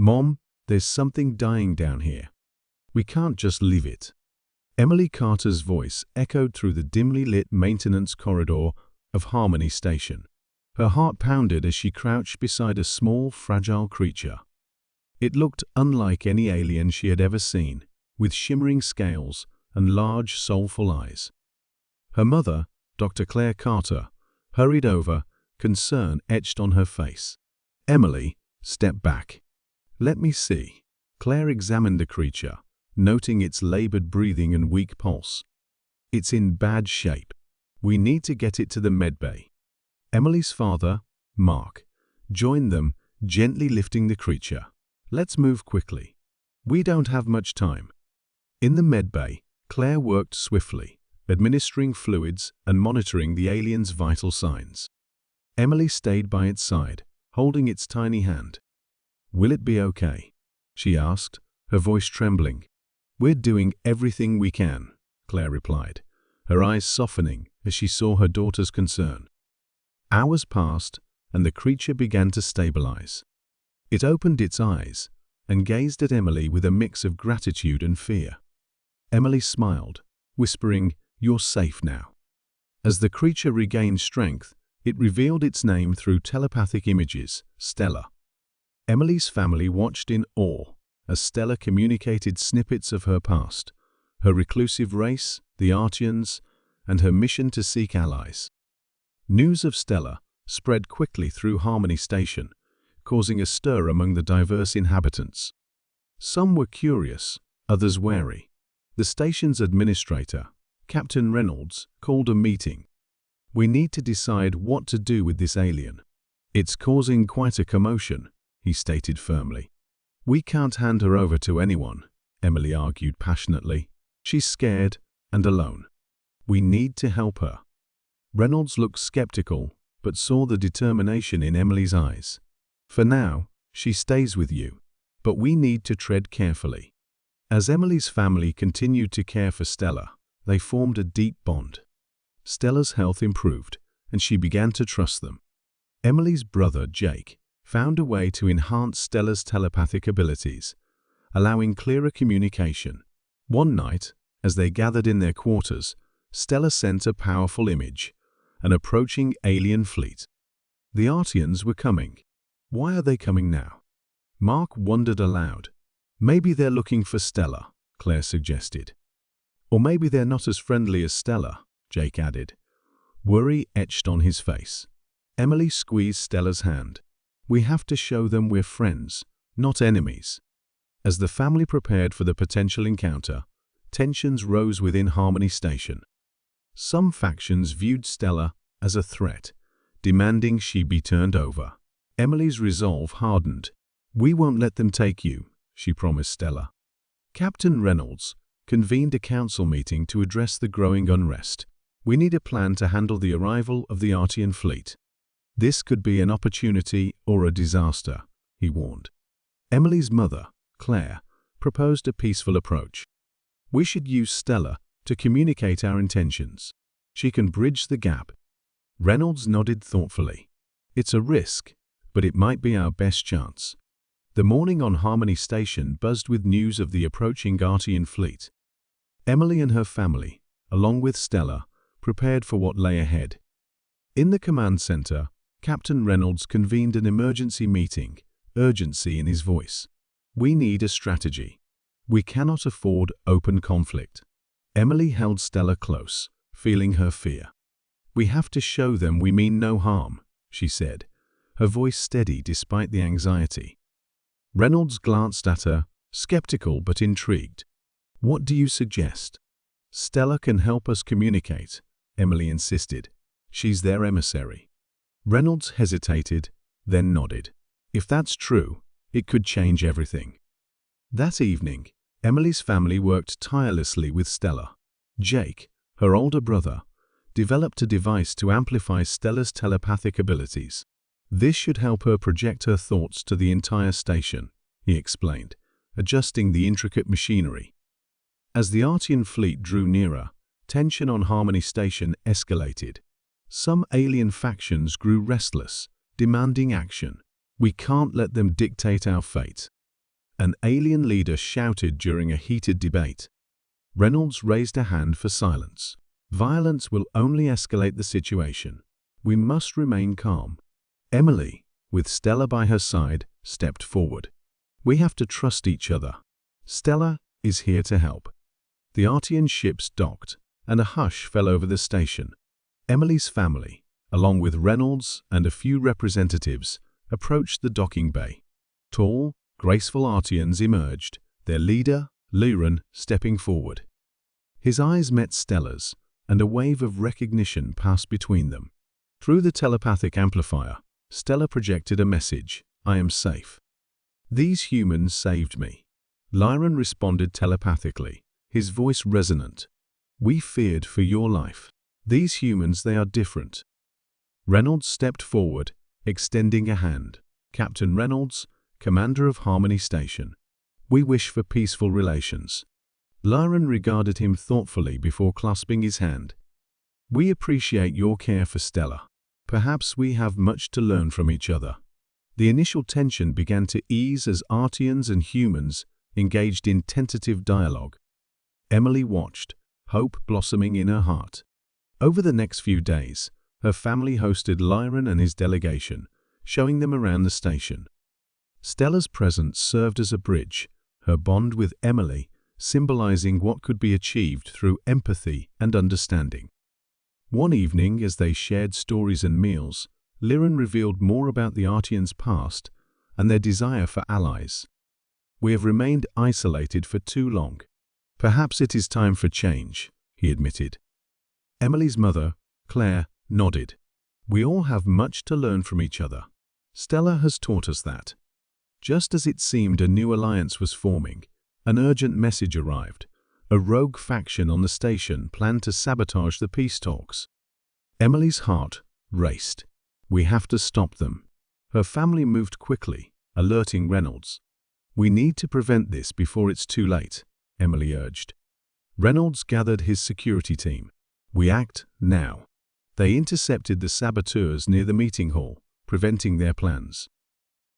"Mom, there's something dying down here. We can't just leave it." Emily Carter's voice echoed through the dimly lit maintenance corridor of Harmony Station. Her heart pounded as she crouched beside a small, fragile creature. It looked unlike any alien she had ever seen, with shimmering scales and large, soulful eyes. Her mother, Dr. Claire Carter, hurried over, concern etched on her face. "Emily, step back. Let me see." Claire examined the creature, noting its labored breathing and weak pulse. "It's in bad shape. We need to get it to the medbay." Emily's father, Mark, joined them, gently lifting the creature. "Let's move quickly. We don't have much time." In the medbay, Claire worked swiftly, administering fluids and monitoring the alien's vital signs. Emily stayed by its side, holding its tiny hand. "Will it be okay?" she asked, her voice trembling. "We're doing everything we can," Claire replied, her eyes softening as she saw her daughter's concern. Hours passed, and the creature began to stabilize. It opened its eyes and gazed at Emily with a mix of gratitude and fear. Emily smiled, whispering, "You're safe now." As the creature regained strength, it revealed its name through telepathic images, Stella. Emily's family watched in awe as Stella communicated snippets of her past, her reclusive race, the Artians, and her mission to seek allies. News of Stella spread quickly through Harmony Station, causing a stir among the diverse inhabitants. Some were curious, others wary. The station's administrator, Captain Reynolds, called a meeting. "We need to decide what to do with this alien. It's causing quite a commotion," he stated firmly. "We can't hand her over to anyone," Emily argued passionately. "She's scared and alone. We need to help her." Reynolds looked skeptical, but saw the determination in Emily's eyes. "For now, she stays with you, but we need to tread carefully." As Emily's family continued to care for Stella, they formed a deep bond. Stella's health improved, and she began to trust them. Emily's brother, Jake, found a way to enhance Stella's telepathic abilities, allowing clearer communication. One night, as they gathered in their quarters, Stella sent a powerful image, an approaching alien fleet. The Artians were coming. Why are they coming now? Mark wondered aloud. "Maybe they're looking for Stella," Claire suggested. "Or maybe they're not as friendly as Stella," Jake added. Worry etched on his face. Emily squeezed Stella's hand. "We have to show them we're friends, not enemies." As the family prepared for the potential encounter, tensions rose within Harmony Station. Some factions viewed Stella as a threat, demanding she be turned over. Emily's resolve hardened. "We won't let them take you," she promised Stella. Captain Reynolds convened a council meeting to address the growing unrest. "We need a plan to handle the arrival of the Artian fleet. This could be an opportunity or a disaster," he warned. Emily's mother, Claire, proposed a peaceful approach. "We should use Stella to communicate our intentions. She can bridge the gap." Reynolds nodded thoughtfully. "It's a risk, but it might be our best chance." The morning on Harmony Station buzzed with news of the approaching Artian fleet. Emily and her family, along with Stella, prepared for what lay ahead. In the command center, Captain Reynolds convened an emergency meeting, urgency in his voice. "We need a strategy. We cannot afford open conflict." Emily held Stella close, feeling her fear. "We have to show them we mean no harm," she said, her voice steady despite the anxiety. Reynolds glanced at her, skeptical but intrigued. "What do you suggest?" "Stella can help us communicate," Emily insisted. "She's their emissary." Reynolds hesitated, then nodded. "If that's true, it could change everything." That evening, Emily's family worked tirelessly with Stella. Jake, her older brother, developed a device to amplify Stella's telepathic abilities. "This should help her project her thoughts to the entire station," he explained, adjusting the intricate machinery. As the Artian fleet drew nearer, tension on Harmony Station escalated. Some alien factions grew restless, demanding action. "We can't let them dictate our fate," An alien leader shouted during a heated debate. Reynolds raised a hand for silence. Violence will only escalate the situation. We must remain calm. Emily, with Stella by her side, stepped forward. We have to trust each other. Stella is here to help. The Artian ships docked, and a hush fell over the station. Emily's family, along with Reynolds and a few representatives, approached the docking bay. Tall, graceful Artians emerged, their leader, Tyloran, stepping forward. His eyes met Stella's, and a wave of recognition passed between them. Through the telepathic amplifier, Stella projected a message: "I am safe. These humans saved me." Tyloran responded telepathically, his voice resonant. "We feared for your life. These humans, they are different." Reynolds stepped forward, extending a hand. "Captain Reynolds, commander of Harmony Station. We wish for peaceful relations." Tyloran regarded him thoughtfully before clasping his hand. "We appreciate your care for Stella. Perhaps we have much to learn from each other." The initial tension began to ease as Artians and humans engaged in tentative dialogue. Emily watched, hope blossoming in her heart. Over the next few days, her family hosted Tyloran and his delegation, showing them around the station. Stella's presence served as a bridge, her bond with Emily symbolizing what could be achieved through empathy and understanding. One evening, as they shared stories and meals, Tyloran revealed more about the Artians' past and their desire for allies. "We have remained isolated for too long. Perhaps it is time for change," he admitted. Emily's mother, Claire, nodded. "We all have much to learn from each other. Stella has taught us that." Just as it seemed a new alliance was forming, an urgent message arrived. A rogue faction on the station planned to sabotage the peace talks. Emily's heart raced. "We have to stop them." Her family moved quickly, alerting Reynolds. "We need to prevent this before it's too late," Emily urged. Reynolds gathered his security team. "We act now." They intercepted the saboteurs near the meeting hall, preventing their plans.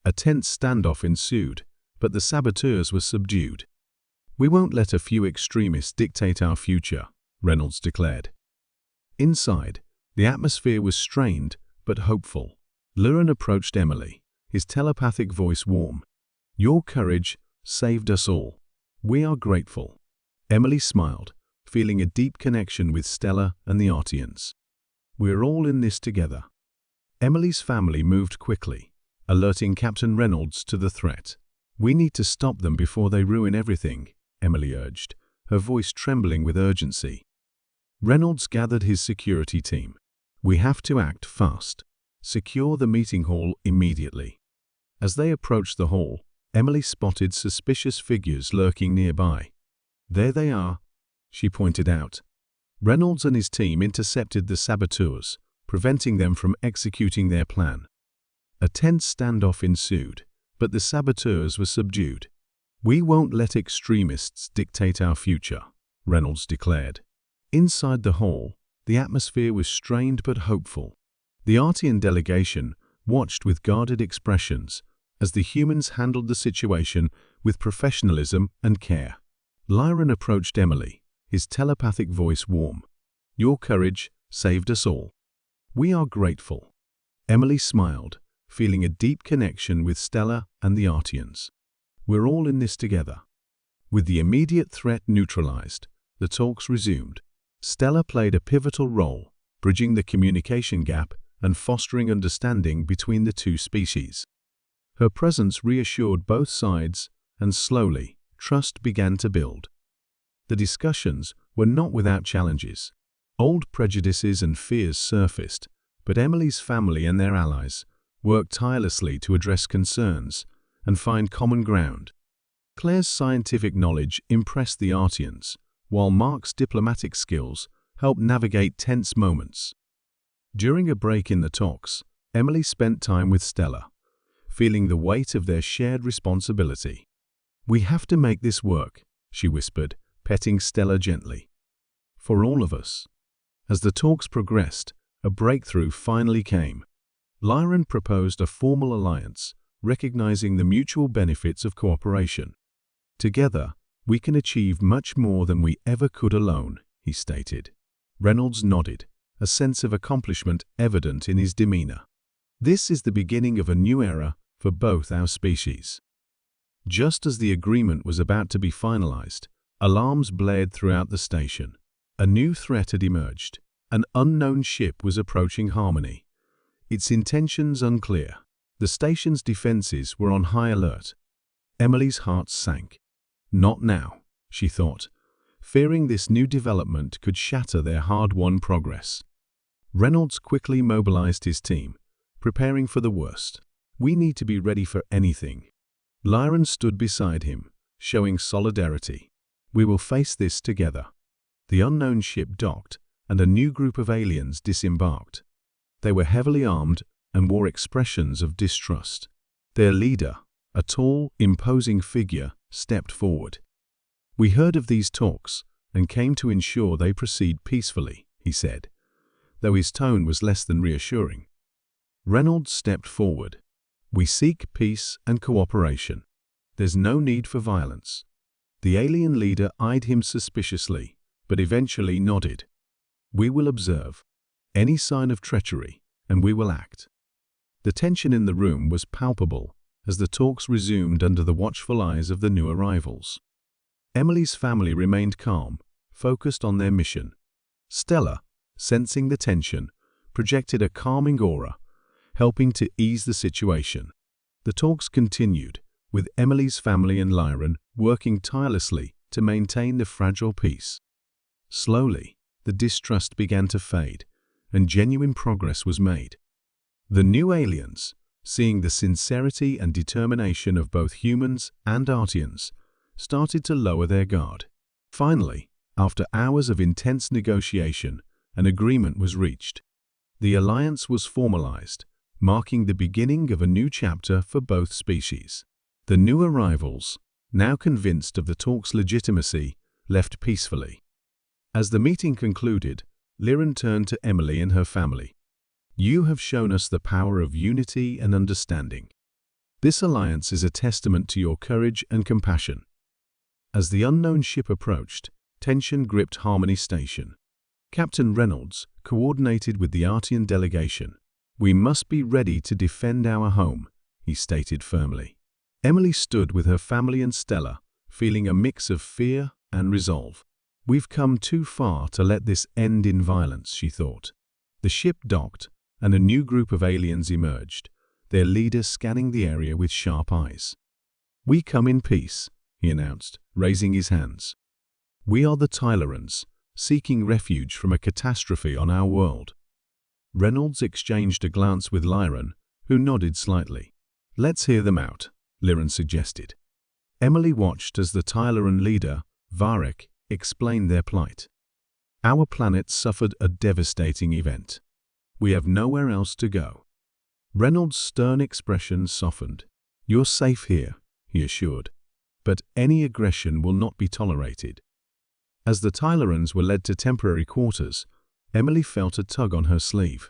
A tense standoff ensued, but the saboteurs were subdued. "We won't let a few extremists dictate our future," Reynolds declared. Inside, the atmosphere was strained but hopeful. Tyloran approached Emily, his telepathic voice warm. "Your courage saved us all. We are grateful." Emily smiled, feeling a deep connection with Stella and the Artians. "We're all in this together." Emily's family moved quickly, alerting Captain Reynolds to the threat. "We need to stop them before they ruin everything," Emily urged, her voice trembling with urgency. Reynolds gathered his security team. "We have to act fast. Secure the meeting hall immediately." As they approached the hall, Emily spotted suspicious figures lurking nearby. "There they are," she pointed out. Reynolds and his team intercepted the saboteurs, preventing them from executing their plan. A tense standoff ensued, but the saboteurs were subdued. "We won't let extremists dictate our future," Reynolds declared. Inside the hall, the atmosphere was strained but hopeful. The Artian delegation watched with guarded expressions as the humans handled the situation with professionalism and care. Tyloran approached Emily, his telepathic voice warm. "Your courage saved us all. We are grateful." Emily smiled, feeling a deep connection with Stella and the Artians. "We're all in this together." With the immediate threat neutralized, the talks resumed. Stella played a pivotal role, bridging the communication gap and fostering understanding between the two species. Her presence reassured both sides, and slowly, trust began to build. The discussions were not without challenges. Old prejudices and fears surfaced, but Emily's family and their allies worked tirelessly to address concerns and find common ground. Claire's scientific knowledge impressed the Artians, while Mark's diplomatic skills helped navigate tense moments. During a break in the talks, Emily spent time with Stella, feeling the weight of their shared responsibility. "We have to make this work," she whispered, petting Stella gently. "For all of us." As the talks progressed, a breakthrough finally came. Tyloran proposed a formal alliance, recognizing the mutual benefits of cooperation. "Together, we can achieve much more than we ever could alone," he stated. Reynolds nodded, a sense of accomplishment evident in his demeanor. "This is the beginning of a new era for both our species." Just as the agreement was about to be finalized, alarms blared throughout the station. A new threat had emerged. An unknown ship was approaching Harmony. Its intentions unclear. The station's defenses were on high alert. Emily's heart sank. Not now, she thought, fearing this new development could shatter their hard-won progress. Reynolds quickly mobilized his team, preparing for the worst. "We need to be ready for anything." Tylorans stood beside him, showing solidarity. "We will face this together." The unknown ship docked, and a new group of aliens disembarked. They were heavily armed and wore expressions of distrust. Their leader, a tall, imposing figure, stepped forward. "We heard of these talks and came to ensure they proceed peacefully," he said, though his tone was less than reassuring. Reynolds stepped forward. "We seek peace and cooperation. There's no need for violence." The alien leader eyed him suspiciously, but eventually nodded. "We will observe any sign of treachery, and we will act." The tension in the room was palpable as the talks resumed under the watchful eyes of the new arrivals. Emily's family remained calm, focused on their mission. Stella, sensing the tension, projected a calming aura, helping to ease the situation. The talks continued, with Emily's family and Tyloran working tirelessly to maintain the fragile peace. Slowly, the distrust began to fade, and genuine progress was made. The new aliens, seeing the sincerity and determination of both humans and Artians, started to lower their guard. Finally, after hours of intense negotiation, an agreement was reached. The alliance was formalized, marking the beginning of a new chapter for both species. The new arrivals, now convinced of the talks' legitimacy, left peacefully. As the meeting concluded, Tyloran turned to Emily and her family. "You have shown us the power of unity and understanding. This alliance is a testament to your courage and compassion." As the unknown ship approached, tension gripped Harmony Station. Captain Reynolds coordinated with the Artian delegation. "We must be ready to defend our home," he stated firmly. Emily stood with her family and Stella, feeling a mix of fear and resolve. "We've come too far to let this end in violence," she thought. The ship docked, and a new group of aliens emerged, their leader scanning the area with sharp eyes. "We come in peace," he announced, raising his hands. "We are the Tylorans, seeking refuge from a catastrophe on our world." Reynolds exchanged a glance with Tyloran, who nodded slightly. "Let's hear them out," Tyloran suggested. Emily watched as the Tyloran leader, Varek, explained their plight. "Our planet suffered a devastating event. We have nowhere else to go." Reynolds' stern expression softened. "You're safe here," he assured, "but any aggression will not be tolerated." As the Tylorans were led to temporary quarters, Emily felt a tug on her sleeve.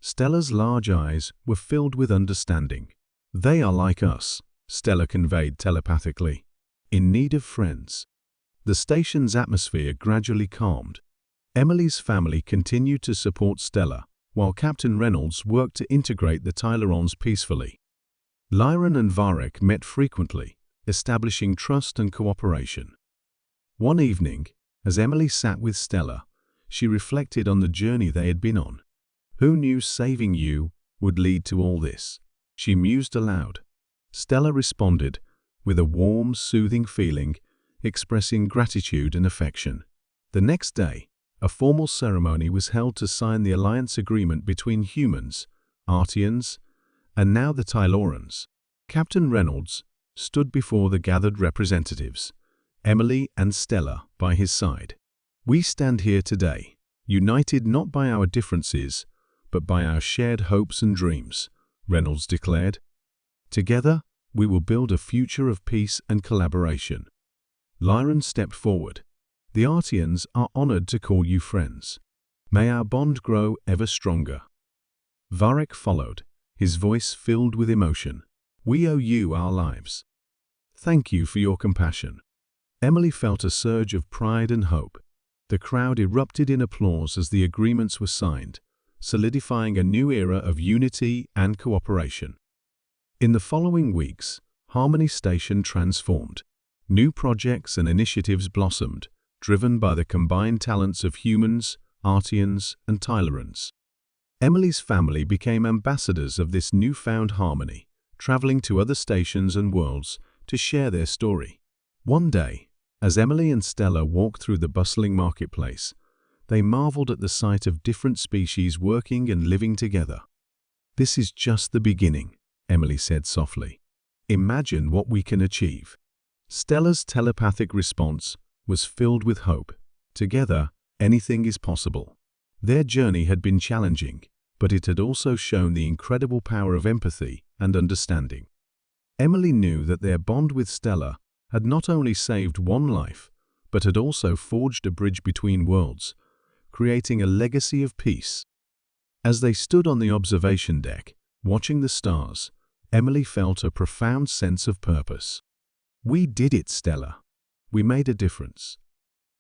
Stella's large eyes were filled with understanding. "They are like us," Stella conveyed telepathically, "in need of friends." The station's atmosphere gradually calmed. Emily's family continued to support Stella, while Captain Reynolds worked to integrate the Tylorans peacefully. Tyloran and Varek met frequently, establishing trust and cooperation. One evening, as Emily sat with Stella, she reflected on the journey they had been on. "Who knew saving you would lead to all this?" she mused aloud. Stella responded with a warm, soothing feeling, expressing gratitude and affection. The next day, a formal ceremony was held to sign the alliance agreement between humans, Artians, and now the Tylorans. Captain Reynolds stood before the gathered representatives, Emily and Stella by his side. "We stand here today, united not by our differences, but by our shared hopes and dreams," Reynolds declared. "Together, we will build a future of peace and collaboration." Tyloran stepped forward. "The Artians are honored to call you friends. May our bond grow ever stronger." Varek followed, his voice filled with emotion. We owe you our lives. Thank you for your compassion." Emily felt a surge of pride and hope. The crowd erupted in applause as the agreements were signed, solidifying a new era of unity and cooperation. In the following weeks, Harmony Station transformed. New projects and initiatives blossomed, driven by the combined talents of humans, Artians, and Tylorans. Emily's family became ambassadors of this newfound harmony, traveling to other stations and worlds to share their story. One day, as Emily and Stella walked through the bustling marketplace, they marveled at the sight of different species working and living together. "This is just the beginning," Emily said softly. "Imagine what we can achieve." Stella's telepathic response was filled with hope. Together, anything is possible. Their journey had been challenging, but it had also shown the incredible power of empathy and understanding. Emily knew that their bond with Stella had not only saved one life, but had also forged a bridge between worlds, creating a legacy of peace. As they stood on the observation deck, watching the stars, Emily felt a profound sense of purpose. "We did it, Stella. We made a difference.